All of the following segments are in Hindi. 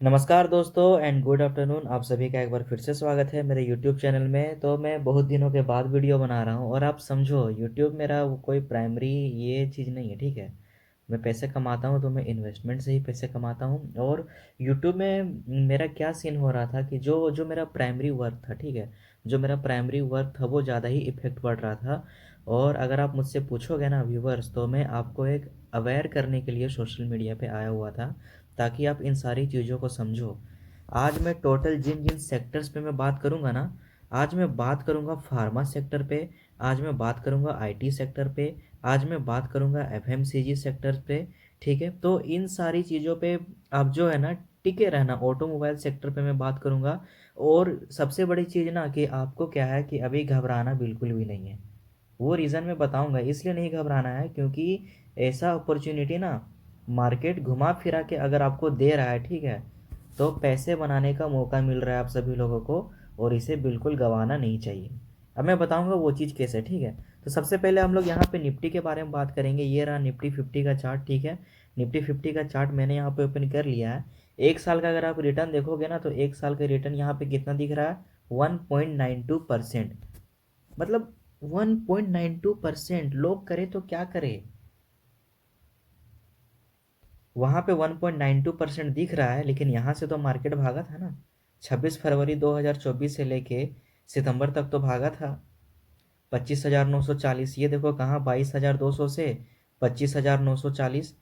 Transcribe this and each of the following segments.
नमस्कार दोस्तों एंड गुड आफ्टरनून। आप सभी का एक बार फिर से स्वागत है मेरे यूट्यूब चैनल में। तो मैं बहुत दिनों के बाद वीडियो बना रहा हूँ और आप समझो यूट्यूब मेरा वो कोई प्राइमरी ये चीज़ नहीं है, ठीक है। मैं पैसे कमाता हूँ तो मैं इन्वेस्टमेंट से ही पैसे कमाता हूँ। और यूट्यूब में मेरा क्या सीन हो रहा था कि जो जो मेरा प्राइमरी वर्क था, ठीक है, जो मेरा प्राइमरी वर्क था वो ज़्यादा ही इफेक्ट पड़ रहा था। और अगर आप मुझसे पूछोगे ना व्यूवर्स, तो मैं आपको एक अवेयर करने के लिए सोशल मीडिया पे आया हुआ था ताकि आप इन सारी चीज़ों को समझो। आज मैं टोटल जिन जिन सेक्टर्स पे मैं बात करूंगा ना, आज मैं बात करूंगा फार्मा सेक्टर पे, आज मैं बात करूंगा आईटी सेक्टर पे, आज मैं बात करूंगा एफएमसीजी सेक्टर पे, ठीक है। तो इन सारी चीज़ों पे आप जो है ना टिके रहना। ऑटोमोबाइल सेक्टर पे मैं बात करूंगा। और सबसे बड़ी चीज़ ना कि आपको क्या है कि अभी घबराना बिल्कुल भी नहीं है। वो रीज़न मैं बताऊंगा, इसलिए नहीं घबराना है क्योंकि ऐसा अपॉर्चुनिटी ना मार्केट घुमा फिरा के अगर आपको दे रहा है, ठीक है, तो पैसे बनाने का मौका मिल रहा है आप सभी लोगों को। और इसे बिल्कुल गंवाना नहीं चाहिए। अब मैं बताऊंगा वो चीज़ कैसे, ठीक है। तो सबसे पहले हम लोग यहाँ पे निफ्टी के बारे में बात करेंगे। ये रहा निफ्टी 50 का चार्ट, ठीक है। निफ्टी 50 का चार्ट मैंने यहाँ पे ओपन कर लिया है। एक साल का अगर आप रिटर्न देखोगे ना, तो एक साल का रिटर्न यहाँ पे कितना दिख रहा है? 1.92%। मतलब 1.92%। लोग करे तो क्या करे, वहां पे 1.92% दिख रहा है, लेकिन यहाँ से तो मार्केट भागा था ना। 26 फरवरी 2024 से लेके सितंबर तक तो भागा था। 25,940, ये देखो कहाँ, 22,200 से 25,940।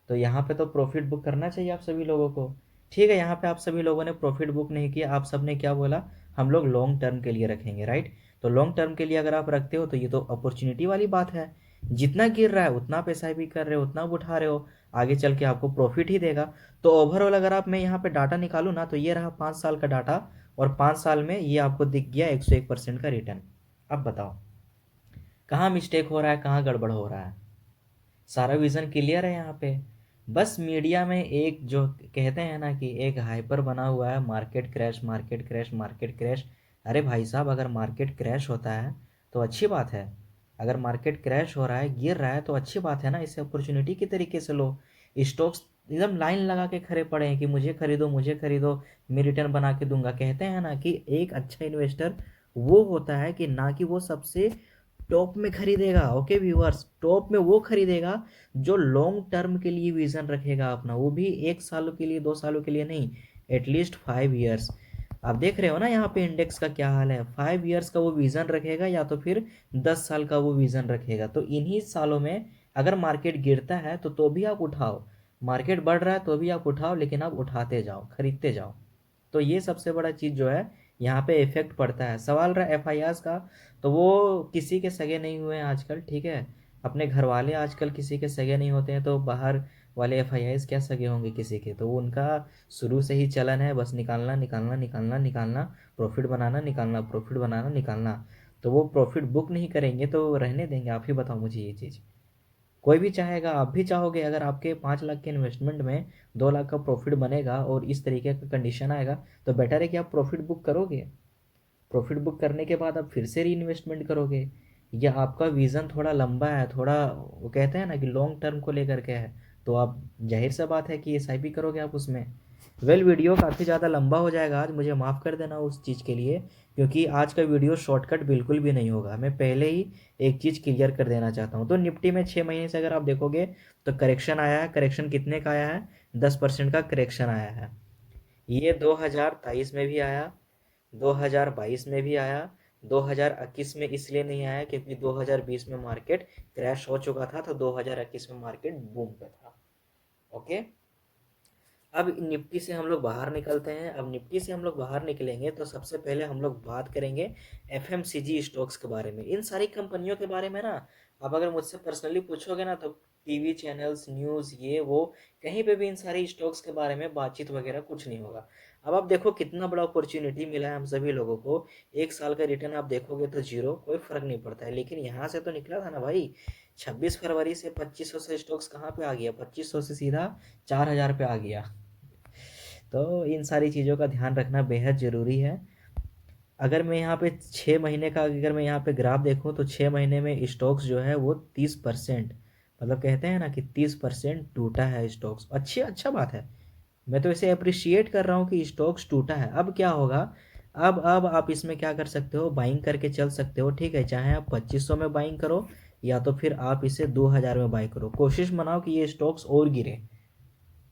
तो यहाँ पे तो प्रॉफिट बुक करना चाहिए आप सभी लोगों को। ठीक है, यहाँ पे आप सभी लोगों ने प्रॉफिट बुक नहीं किया। आप सब ने क्या बोला? हम लोग लॉन्ग टर्म के लिए रखेंगे, राइट। तो लॉन्ग टर्म के लिए अगर आप रखते हो तो ये तो अपॉर्चुनिटी वाली बात है। जितना गिर रहा है उतना पैसा भी कर रहे हो, उतना उठा रहे हो, आगे चल के आपको प्रॉफिट ही देगा। तो ओवरऑल अगर आप मैं यहाँ पे डाटा निकालूँ ना, तो ये रहा 5 साल का डाटा। और 5 साल में ये आपको दिख गया 101% का रिटर्न। अब बताओ कहाँ मिस्टेक हो रहा है, कहाँ गड़बड़ हो रहा है? सारा विजन क्लियर है यहाँ पे। बस मीडिया में एक जो कहते हैं ना कि एक हाइपर बना हुआ है, market crash, market crash, market crash. अरे भाई साहब, अगर मार्केट क्रैश होता है तो अच्छी बात है। अगर मार्केट क्रैश हो रहा है, गिर रहा है, तो अच्छी बात है ना। इसे अपॉर्चुनिटी की तरीके से लो। स्टॉक्स एकदम लाइन लगा के खड़े पड़े हैं कि मुझे खरीदो, मुझे खरीदो, मैं रिटर्न बना के दूंगा। कहते हैं ना कि एक अच्छा इन्वेस्टर वो होता है कि ना कि वो सबसे टॉप में खरीदेगा। ओके व्यूअर्स, टॉप में वो खरीदेगा जो लॉन्ग टर्म के लिए विजन रखेगा अपना, वो भी 1 साल के लिए, 2 सालों के लिए नहीं, एटलीस्ट 5 ईयर्स। आप देख रहे हो ना यहाँ पे इंडेक्स का क्या हाल है। 5 ईयर्स का वो विजन रखेगा या तो फिर 10 साल का वो विजन रखेगा। तो इन्हीं सालों में अगर मार्केट गिरता है तो भी आप उठाओ, मार्केट बढ़ रहा है तो भी आप उठाओ, लेकिन आप उठाते जाओ, खरीदते जाओ। तो ये सबसे बड़ा चीज़ जो है यहाँ पे इफेक्ट पड़ता है। सवाल रहा एफआईआर का, तो वो किसी के सगे नहीं हुए हैं आजकल, ठीक है। अपने घर वाले आजकल किसी के सगे नहीं होते हैं, तो बाहर वाले एफआईआर क्या सगे होंगे किसी के? तो वो उनका शुरू से ही चलन है, बस निकालना निकालना निकालना निकालना, प्रॉफिट बनाना निकालना, प्रॉफिट बनाना निकालना। तो वो प्रॉफिट बुक नहीं करेंगे तो रहने देंगे? आप ही बताओ मुझे ये चीज़। कोई भी चाहेगा, आप भी चाहोगे, अगर आपके 5 लाख के इन्वेस्टमेंट में 2 लाख का प्रॉफिट बनेगा और इस तरीके का कंडीशन आएगा, तो बेटर है कि आप प्रॉफिट बुक करोगे। प्रॉफिट बुक करने के बाद आप फिर से री इन्वेस्टमेंट करोगे। या आपका विज़न थोड़ा लंबा है, थोड़ा वो कहते हैं ना कि लॉन्ग टर्म को लेकर के है, तो आप जाहिर सा बात है कि एसआईपी करोगे आप उसमें। वीडियो काफ़ी ज़्यादा लंबा हो जाएगा आज, मुझे माफ़ कर देना उस चीज़ के लिए। क्योंकि आज का वीडियो शॉर्टकट बिल्कुल भी नहीं होगा। मैं पहले ही एक चीज़ क्लियर कर देना चाहता हूँ। तो निफ्टी में 6 महीने से अगर आप देखोगे तो करेक्शन आया है। करेक्शन कितने का आया है? 10% का करेक्शन आया है। ये 2023 में भी आया, 2022 में भी आया, 2021 में इसलिए नहीं आया क्योंकि 2020 में मार्केट क्रैश हो चुका था, तो 2021 में मार्केट बूम पे था। ओके। अब निफ्टी से हम लोग बाहर निकलते हैं। अब निफ्टी से हम लोग बाहर निकलेंगे तो सबसे पहले हम लोग बात करेंगे एफएमसीजी स्टॉक्स के बारे में। इन सारी कंपनियों के बारे में ना आप अगर मुझसे पर्सनली पूछोगे ना, तो टीवी चैनल्स, न्यूज़, ये वो, कहीं पे भी इन सारी स्टॉक्स के बारे में बातचीत वगैरह कुछ नहीं होगा। अब आप देखो कितना बड़ा अपॉर्चुनिटी मिला है हम सभी लोगों को। 1 साल का रिटर्न आप देखोगे तो जीरो, कोई फर्क नहीं पड़ता है। लेकिन यहाँ से तो निकला था ना भाई। 26 फरवरी से 2500 से स्टॉक्स कहाँ पे आ गया? 2500 से सीधा 4000 पे आ गया। तो इन सारी चीज़ों का ध्यान रखना बेहद ज़रूरी है। अगर मैं यहाँ पे 6 महीने का अगर मैं यहाँ पे ग्राफ देखूँ तो 6 महीने में स्टॉक्स जो है वो 30%, मतलब कहते हैं ना कि 30% टूटा है स्टॉक्स। अच्छी अच्छा बात है। मैं तो इसे अप्रिशिएट कर रहा हूँ कि स्टॉक्स टूटा है। अब क्या होगा, अब आप इसमें क्या कर सकते हो, बाइंग करके चल सकते हो, ठीक है। चाहे आप 2500 में बाइंग करो या तो फिर आप इसे 2000 में बाई करो। कोशिश बनाओ कि ये स्टॉक्स और गिरे।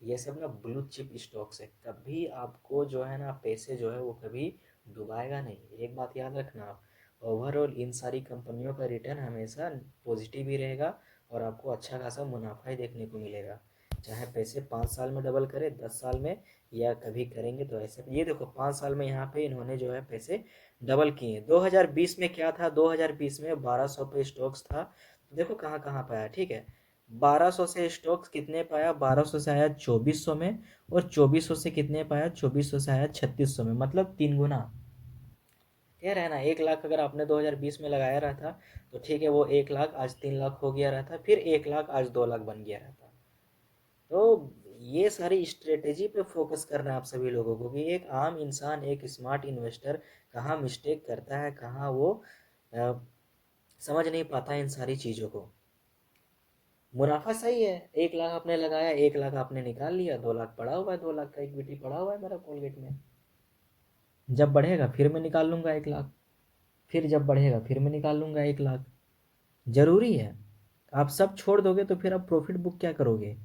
ये सब ना ब्लू चिप स्टॉक्स है, कभी आपको जो है ना पैसे जो है वो कभी डुबाएगा नहीं। एक बात याद रखना आप, ओवरऑल इन सारी कंपनियों का रिटर्न हमेशा पॉजिटिव ही रहेगा और आपको अच्छा खासा मुनाफा ही देखने को मिलेगा। चाहे पैसे 5 साल में डबल करे, 10 साल में, या कभी करेंगे तो ऐसे। ये देखो 5 साल में यहाँ पे इन्होंने जो है पैसे डबल किए। 2020 में क्या था, 2020 में 1200 पे स्टॉक्स था, तो देखो कहाँ कहाँ पाया, ठीक है। 1200 से स्टॉक्स कितने पाया, 1200 से आया 2400 में, और 2400 से कितने पाया, 2400 से आया 3600 में, मतलब 3 गुना। कह रहे हैं ना, 1 लाख अगर आपने 2020 में लगाया रहा था तो ठीक है, वो 1 लाख आज 3 लाख हो गया रहा था, फिर 1 लाख आज 2 लाख बन गया रहा था। तो ये सारी स्ट्रेटेजी पे फोकस करना है आप सभी लोगों को कि एक आम इंसान, एक स्मार्ट इन्वेस्टर कहाँ मिस्टेक करता है, कहाँ वो अ, समझ नहीं पाता इन सारी चीज़ों को। मुनाफा सही है, 1 लाख आपने लगाया, 1 लाख आपने निकाल लिया, 2 लाख पड़ा हुआ है, 2 लाख का इक्विटी पड़ा हुआ है मेरा कोलगेट में। जब बढ़ेगा फिर मैं निकाल लूंगा 1 लाख, फिर जब बढ़ेगा फिर मैं निकाल लूंगा 1 लाख। जरूरी है। आप सब छोड़ दोगे तो फिर आप प्रॉफिट बुक क्या करोगे।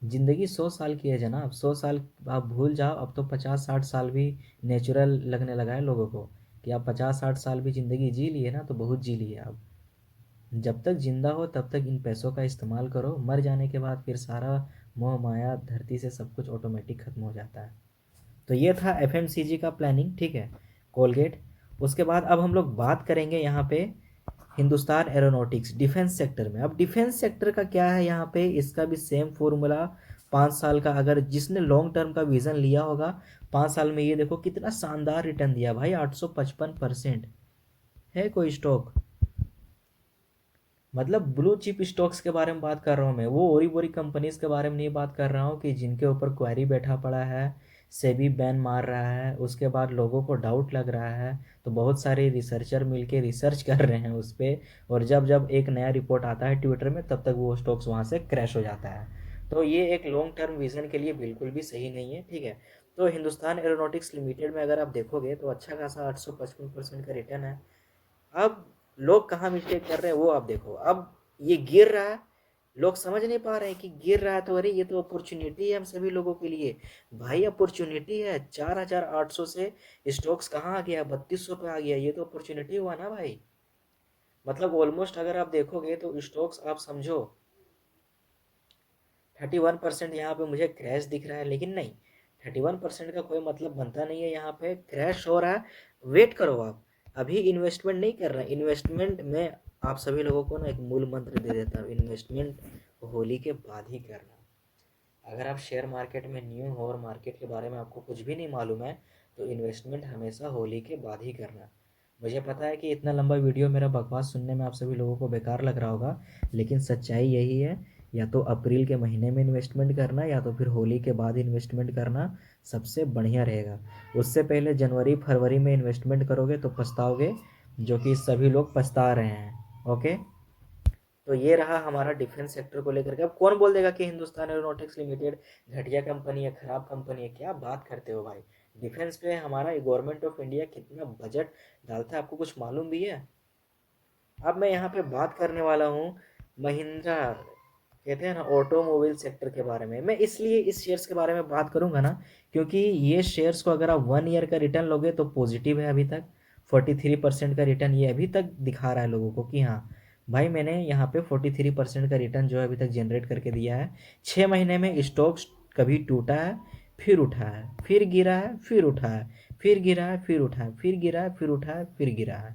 जिंदगी 100 साल की है जनाब, 100 साल आप भूल जाओ। अब तो 50-60 साल भी नेचुरल लगने लगा है लोगों को, कि आप 50-60 साल भी ज़िंदगी जी लिए ना तो बहुत जी लिए आप। जब तक जिंदा हो तब तक इन पैसों का इस्तेमाल करो, मर जाने के बाद फिर सारा मोह माया धरती से सब कुछ ऑटोमेटिक ख़त्म हो जाता है। तो ये था एफएमसीजी का प्लानिंग, ठीक है, कोलगेट। उसके बाद अब हम लोग बात करेंगे यहाँ पे हिंदुस्तान एरोनॉटिक्स डिफेंस सेक्टर में। अब डिफेंस सेक्टर का क्या है यहाँ पे, इसका भी सेम फॉर्मूला। 5 साल का, अगर जिसने लॉन्ग टर्म का विजन लिया होगा, 5 साल में ये देखो कितना शानदार रिटर्न दिया भाई, 855% है कोई स्टॉक। मतलब ब्लू चिप स्टॉक्स के बारे में बात कर रहा हूँ मैं, वो ओरी बोरी कंपनीज के बारे में नहीं बात कर रहा हूँ कि जिनके ऊपर क्वेरी बैठा पड़ा है, सेबी बैन मार रहा है, उसके बाद लोगों को डाउट लग रहा है, तो बहुत सारे रिसर्चर मिलके रिसर्च कर रहे हैं उस पर, और जब जब एक नया रिपोर्ट आता है ट्विटर में तब तक वो स्टॉक्स वहाँ से क्रैश हो जाता है। तो ये एक लॉन्ग टर्म विजन के लिए बिल्कुल भी सही नहीं है, ठीक है। तो हिंदुस्तान एरोनॉटिक्स लिमिटेड में अगर आप देखोगे तो अच्छा खासा 855% का रिटर्न है। अब लोग कहाँ मिस्टेक कर रहे हैं वो आप देखो। अब ये गिर रहा है, लोग समझ नहीं पा रहे हैं कि गिर रहा है तो अरे ये तो अपॉर्चुनिटी है हम सभी लोगों के लिए। भाई अपॉर्चुनिटी है, 4800 से स्टॉक्स कहाँ आ गया, 3200 पे आ गया, ये तो अपॉर्चुनिटी हुआ ना भाई। मतलब ऑलमोस्ट अगर आप देखोगे तो स्टॉक्स आप समझो 31% यहाँ पे मुझे क्रैश दिख रहा है, लेकिन नहीं, 31% का कोई मतलब बनता नहीं है। यहाँ पे क्रैश हो रहा है, वेट करो आप, अभी इन्वेस्टमेंट नहीं कर रहे। इन्वेस्टमेंट में आप सभी लोगों को ना एक मूल मंत्र दे देता हूँ, इन्वेस्टमेंट होली के बाद ही करना। अगर आप शेयर मार्केट में न्यू हो और मार्केट के बारे में आपको कुछ भी नहीं मालूम है तो इन्वेस्टमेंट हमेशा होली के बाद ही करना। मुझे पता है कि इतना लंबा वीडियो मेरा बकवास सुनने में आप सभी लोगों को बेकार लग रहा होगा, लेकिन सच्चाई यही है। या तो अप्रैल के महीने में इन्वेस्टमेंट करना या तो फिर होली के बाद इन्वेस्टमेंट करना सबसे बढ़िया रहेगा। उससे पहले जनवरी फरवरी में इन्वेस्टमेंट करोगे तो पछताओगे, जो कि सभी लोग पछता रहे हैं। ओके, तो ये रहा हमारा डिफेंस सेक्टर को लेकर के। अब कौन बोल देगा कि हिंदुस्तान एरोनॉटिक्स लिमिटेड घटिया कंपनी है, खराब कंपनी है, क्या बात करते हो भाई। डिफेंस पे हमारा गवर्नमेंट ऑफ इंडिया कितना बजट डालता है आपको कुछ मालूम भी है। अब मैं यहाँ पे बात करने वाला हूँ महिंद्रा, कहते हैं ना ऑटोमोबाइल सेक्टर के बारे में। मैं इसलिए इस शेयर्स के बारे में बात करूंगा ना, क्योंकि ये शेयर्स को अगर आप 1 ईयर का रिटर्न लोगे तो पॉजिटिव है। अभी तक 43% का रिटर्न ये अभी तक दिखा रहा है लोगों को कि हाँ भाई मैंने यहाँ पे 43% का रिटर्न जो है अभी तक जनरेट करके दिया है। 6 महीने में स्टॉक्स कभी टूटा है, फिर उठा है, फिर गिरा है, फिर उठा है, फिर गिरा है, फिर उठा है, फिर गिरा है, फिर उठा है, फिर गिरा है।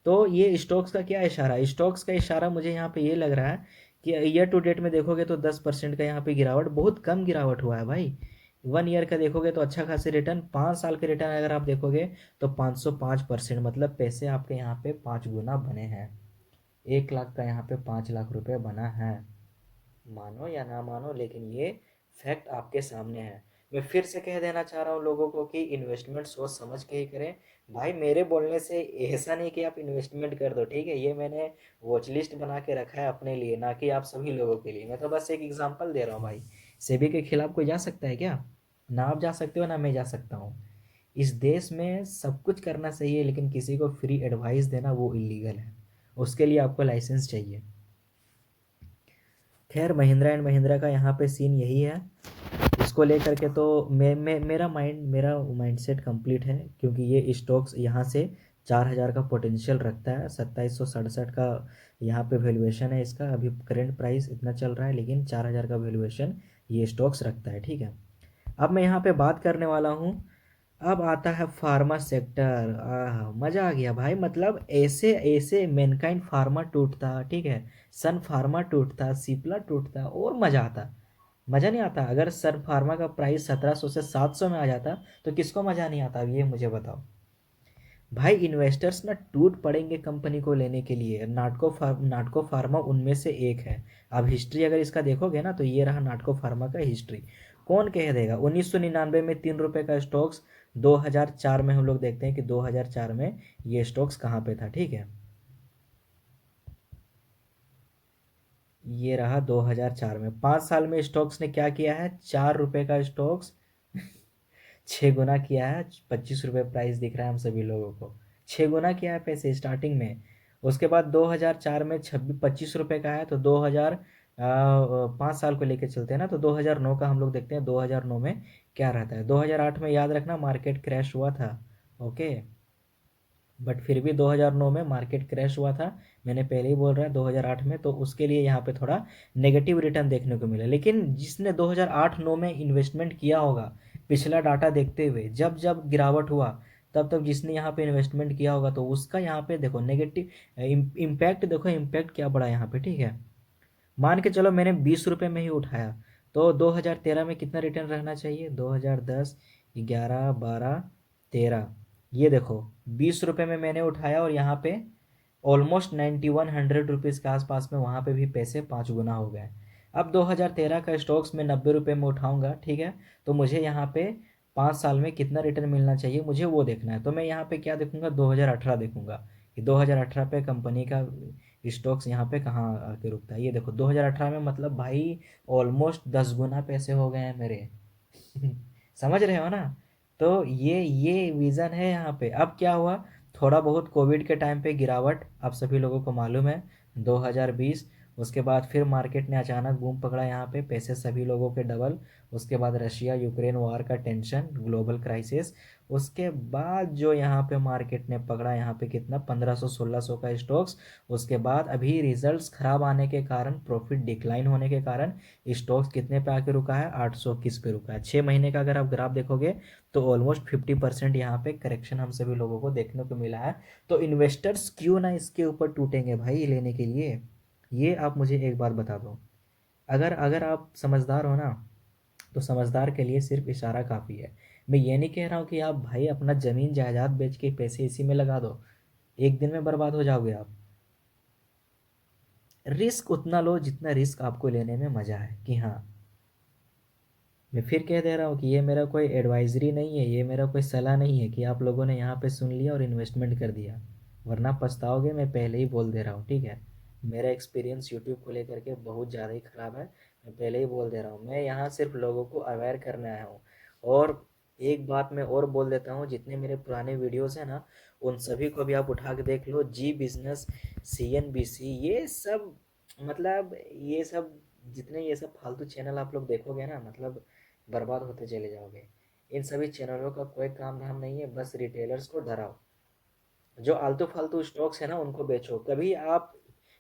तो ये स्टॉक्स का क्या इशारा है, स्टॉक्स का इशारा मुझे यहाँ पे ये लग रहा है कि ईयर टू डेट में देखोगे तो 10% का यहाँ पे गिरावट, बहुत कम गिरावट हुआ है भाई। 1 ईयर का देखोगे तो अच्छा खासी रिटर्न, 5 साल के रिटर्न अगर आप देखोगे तो 505%, मतलब पैसे आपके यहाँ पे 5 गुना बने हैं। 1 लाख का यहाँ पे 5 लाख रुपए बना है। मानो या ना मानो, लेकिन ये फैक्ट आपके सामने है। मैं फिर से कह देना चाह रहा हूँ लोगों को कि इन्वेस्टमेंट सोच समझ के ही करें। भाई मेरे बोलने से ऐसा नहीं कि आप इन्वेस्टमेंट कर दो, ठीक है, ये मैंने वॉच लिस्ट बना के रखा है अपने लिए, ना कि आप सभी लोगों के लिए। मैं तो बस एक एग्जांपल दे रहा हूँ भाई, सेबी के खिलाफ कोई जा सकता है क्या? ना आप जा सकते हो ना मैं जा सकता हूँ। इस देश में सब कुछ करना सही है, लेकिन किसी को फ्री एडवाइस देना वो इलीगल है। उसके लिए आपको लाइसेंस चाहिए। खैर, महिंद्रा एंड महिंद्रा का यहाँ पे सीन यही है। इसको लेकर के तो मेरा माइंडसेट कंप्लीट है, क्योंकि ये स्टॉक्स यहाँ से 4,000 का पोटेंशियल रखता है। 2767 का यहाँ पे वैल्यूएशन है इसका। अभी करंट प्राइस इतना चल रहा है, लेकिन 4,000 का वैल्यूएशन ये स्टॉक्स रखता है, ठीक है। अब मैं यहाँ पे बात करने वाला हूँ, अब आता है फार्मा सेक्टर। मज़ा आ गया भाई। मतलब ऐसे ऐसे मैनकाइंड फार्मा टूटता, ठीक है, सन फार्मा टूटता, सिप्ला टूटता और मज़ा आता। मज़ा नहीं आता? अगर सन फार्मा का प्राइस 1700 से 700 में आ जाता तो किसको मज़ा नहीं आता, ये मुझे बताओ भाई। इन्वेस्टर्स ना टूट पड़ेंगे कंपनी को लेने के लिए। नाटको फार्मा उनमें से एक है। अब हिस्ट्री अगर इसका देखोगे ना, तो ये रहा नाटको फार्मा का हिस्ट्री। कौन कह देगा 1999 में 3 रुपये का स्टॉक्स, 2004 में हम लोग देखते हैं कि 2004 में ये स्टॉक्स कहाँ पे था, ठीक है। ये रहा 2004 में। 5 साल में स्टॉक्स ने क्या किया है? 4 रुपये का स्टॉक्स 6 गुना किया है। 25 रुपये प्राइस दिख रहा है हम सभी लोगों को। 6 गुना किया है पैसे स्टार्टिंग में। उसके बाद 2004 में 25 रुपये का है, तो 5 साल को लेके चलते हैं ना, तो 2009 का हम लोग देखते हैं। 2009 में क्या रहता है? 2008 में याद रखना मार्केट क्रैश हुआ था, ओके। बट फिर भी 2009 में मार्केट क्रैश हुआ था। मैंने पहले ही बोल रहा है 2008 में, तो उसके लिए यहाँ पे थोड़ा नेगेटिव रिटर्न देखने को मिला। लेकिन जिसने 2008-9 में इन्वेस्टमेंट किया होगा, पिछला डाटा देखते हुए, जब जब गिरावट हुआ तब तब जिसने यहाँ पे इन्वेस्टमेंट किया होगा, तो उसका यहाँ पे देखो नेगेटिव इम्पैक्ट, देखो इम्पैक्ट क्या बड़ा यहाँ पे, ठीक है। मान के चलो मैंने 20 रुपये में ही उठाया, तो 2013 में कितना रिटर्न रहना चाहिए? 2010, 11, 12, 13, ये देखो 20 रुपये में मैंने उठाया, और यहाँ पे ऑलमोस्ट 9100 रुपीज़ के आसपास में वहाँ पे भी पैसे 5 गुना हो गए। अब 2013 का स्टॉक्स में 90 रुपये में उठाऊंगा, ठीक है। तो मुझे यहाँ पे 5 साल में कितना रिटर्न मिलना चाहिए, मुझे वो देखना है। तो मैं यहाँ पे क्या देखूंगा? 2018 देखूंगा कि 2018 पे कंपनी का स्टॉक्स यहाँ पे कहाँ आके रुकता है। ये देखो 2018 में, मतलब भाई ऑलमोस्ट 10 गुना पैसे हो गए हैं मेरे। समझ रहे हो ना? तो ये विज़न है यहाँ पे। अब क्या हुआ? थोड़ा बहुत कोविड के टाइम पे गिरावट आप सभी लोगों को मालूम है, 2020। उसके बाद फिर मार्केट ने अचानक बूम पकड़ा, यहाँ पे पैसे सभी लोगों के डबल। उसके बाद रशिया यूक्रेन वार का टेंशन, ग्लोबल क्राइसिस। उसके बाद जो यहाँ पे मार्केट ने पकड़ा, यहाँ पे कितना 1500-1600 का स्टॉक्स। उसके बाद अभी रिजल्ट्स खराब आने के कारण, प्रॉफिट डिक्लाइन होने के कारण स्टॉक्स कितने पे आके रुका है? 821 पे रुका है। 6 महीने का अगर आप ग्राफ देखोगे तो ऑलमोस्ट 50% यहाँ पे करेक्शन हम सभी लोगों को देखने को मिला है। तो इन्वेस्टर्स क्यों ना इसके ऊपर टूटेंगे भाई लेने के लिए? ये आप मुझे एक बात बता दो। अगर अगर आप समझदार हो ना, तो समझदार के लिए सिर्फ इशारा काफ़ी है। मैं ये नहीं कह रहा हूँ कि आप भाई अपना ज़मीन जायदाद बेच के पैसे इसी में लगा दो, एक दिन में बर्बाद हो जाओगे आप। रिस्क उतना लो जितना रिस्क आपको लेने में मज़ा है, कि हाँ। मैं फिर कह दे रहा हूँ कि ये मेरा कोई एडवाइजरी नहीं है, ये मेरा कोई सलाह नहीं है कि आप लोगों ने यहाँ पे सुन लिया और इन्वेस्टमेंट कर दिया, वरना पछताओगे। मैं पहले ही बोल दे रहा हूँ, ठीक है। मेरा एक्सपीरियंस यूट्यूब को लेकर के बहुत ज़्यादा ही ख़राब है। मैं पहले ही बोल दे रहा हूँ, मैं यहाँ सिर्फ लोगों को अवेयर करने आया हूँ। और एक बात मैं और बोल देता हूँ, जितने मेरे पुराने वीडियोज़ हैं ना, उन सभी को भी आप उठा के देख लो। जी बिजनेस, CNBC, ये सब, मतलब ये सब, जितने ये सब फालतू चैनल आप लोग देखोगे ना, मतलब बर्बाद होते चले जाओगे। इन सभी चैनलों का कोई काम धाम नहीं है, बस रिटेलर्स को डराओ। जो आलतू फालतू स्टॉक्स है ना, उनको बेचो। कभी आप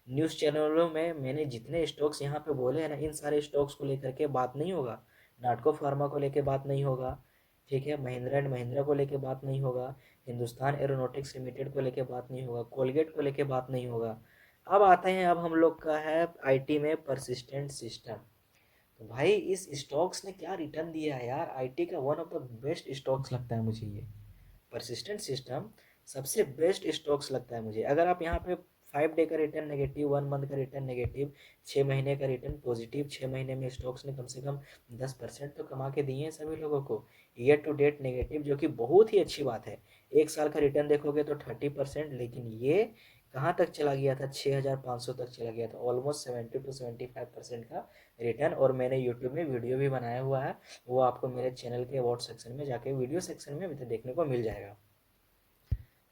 न्यूज़ चैनलों में मैंने जितने स्टॉक्स यहाँ पे बोले हैं ना, इन सारे स्टॉक्स को लेकर के बात नहीं होगा। नाटको फार्मा को लेके बात नहीं होगा, ठीक है। महिंद्रा एंड महिंद्रा को लेके बात नहीं होगा। हिंदुस्तान एरोनॉटिक्स लिमिटेड को लेके बात नहीं होगा। कोलगेट को लेके बात नहीं होगा। अब आते हैं, अब हम लोग का है IT में परसिस्टेंट सिस्टम। तो भाई इस स्टॉक्स ने क्या रिटर्न दिया है यार। IT का one of the best stocks लगता है मुझे ये परसिस्टेंट सिस्टम। सबसे बेस्ट स्टॉक्स लगता है मुझे। अगर आप यहाँ पे 5 डे का रिटर्न नेगेटिव, 1 मंथ का रिटर्न नेगेटिव, 6 महीने का रिटर्न पॉजिटिव, 6 महीने में स्टॉक्स ने कम से कम 10% तो कमा के दिए हैं सभी लोगों को। ईयर टू डेट नेगेटिव, जो कि बहुत ही अच्छी बात है। 1 साल का रिटर्न देखोगे तो 30%, लेकिन ये कहाँ तक चला गया था? 6,500 तक चला गया था। ऑलमोस्ट 70 to 75% का रिटर्न, और मैंने यूट्यूब में वीडियो भी बनाया हुआ है, वो आपको मेरे चैनल के अबाउट सेक्शन में जाके वीडियो सेक्शन में भी देखने को मिल जाएगा।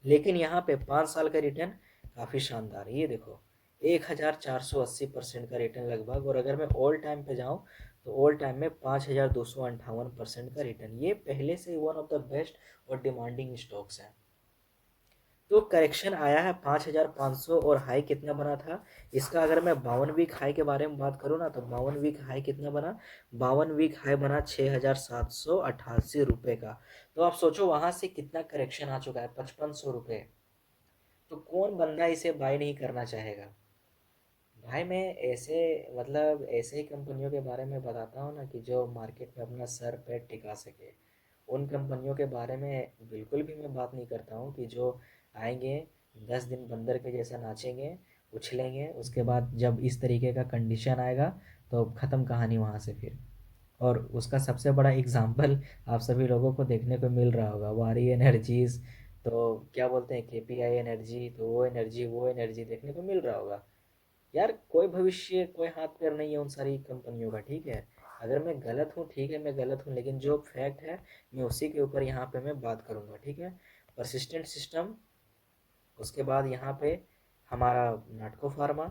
लेकिन यहाँ पे 5 साल का रिटर्न काफ़ी शानदार है, ये देखो 1480% का रिटर्न लगभग। और अगर मैं ऑल टाइम पे जाऊँ तो ऑल टाइम में 5258% का रिटर्न, ये पहले से वन ऑफ द बेस्ट और डिमांडिंग स्टॉक्स हैं। तो करेक्शन आया है 5500, और हाई कितना बना था इसका, अगर मैं 52 वीक हाई के बारे में बात करूँ ना, तो 52 वीक हाई कितना बना, 52 वीक हाई बना 6788 रुपये का। तो आप सोचो वहां से कितना करेक्शन आ चुका है, 5500 रुपये। तो कौन बंदा इसे बाय नहीं करना चाहेगा। भाई मैं ऐसे, मतलब ऐसे ही कंपनियों के बारे में बताता हूँ ना कि जो मार्केट में अपना सर पैर टिका सके, उन कंपनियों के बारे में बिल्कुल भी मैं बात नहीं करता हूँ कि जो आएंगे 10 दिन बंदर के जैसा नाचेंगे उछलेंगे, उसके बाद जब इस तरीके का कंडीशन आएगा तो ख़त्म कहानी वहाँ से फिर। और उसका सबसे बड़ा एग्जाम्पल आप सभी लोगों को देखने को मिल रहा होगा, वारी एनर्जीज, तो क्या बोलते हैं केपीआई एनर्जी, तो वो एनर्जी देखने को मिल रहा होगा। यार कोई भविष्य, कोई हाथ पैर नहीं है उन सारी कंपनियों का, ठीक है। अगर मैं गलत हूँ ठीक है, मैं गलत हूँ, लेकिन जो फैक्ट है मैं उसी के ऊपर यहाँ पे मैं बात करूँगा, ठीक है। परसिस्टेंट सिस्टम, उसके बाद यहाँ पे हमारा नाटको फार्मा,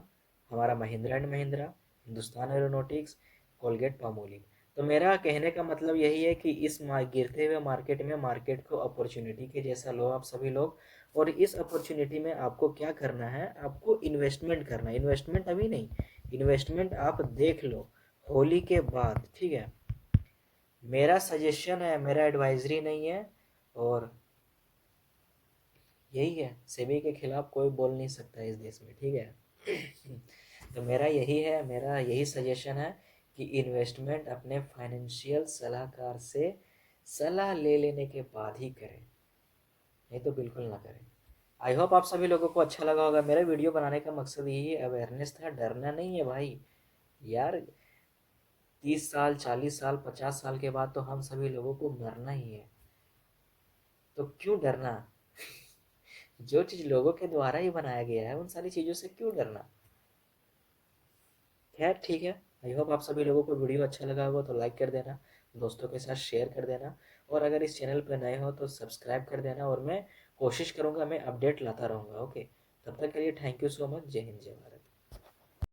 हमारा Mahindra and Mahindra, Hindustan aeronautics, Colgate Palmolive. तो मेरा कहने का मतलब यही है कि इस गिरते हुए मार्केट में मार्केट को अपॉर्चुनिटी के जैसा लो आप सभी लोग। और इस अपॉर्चुनिटी में आपको क्या करना है, आपको इन्वेस्टमेंट करना है। इन्वेस्टमेंट अभी नहीं, इन्वेस्टमेंट आप देख लो होली के बाद, ठीक है। मेरा सजेशन है, मेरा एडवाइजरी नहीं है, और यही है, सेबी के खिलाफ कोई बोल नहीं सकता इस देश में, ठीक है। तो मेरा यही है, मेरा यही सजेशन है कि इन्वेस्टमेंट अपने फाइनेंशियल सलाहकार से सलाह ले लेने के बाद ही करें, नहीं तो बिल्कुल ना करें। आई होप आप सभी लोगों को अच्छा लगा होगा। मेरा वीडियो बनाने का मकसद यही अवेयरनेस था, डरना नहीं है भाई। यार 30 साल 40 साल 50 साल के बाद तो हम सभी लोगों को मरना ही है, तो क्यों डरना। जो चीज़ लोगों के द्वारा ही बनाया गया है उन सारी चीज़ों से क्यों डरना। खैर ठीक है, आई होप आप सभी लोगों को वीडियो अच्छा लगा होगा, तो लाइक कर देना, दोस्तों के साथ शेयर कर देना, और अगर इस चैनल पर नए हो तो सब्सक्राइब कर देना। और मैं कोशिश करूँगा, मैं अपडेट लाता रहूँगा, ओके। तब तक के लिए थैंक यू सो मच। जय हिंद जय भारत।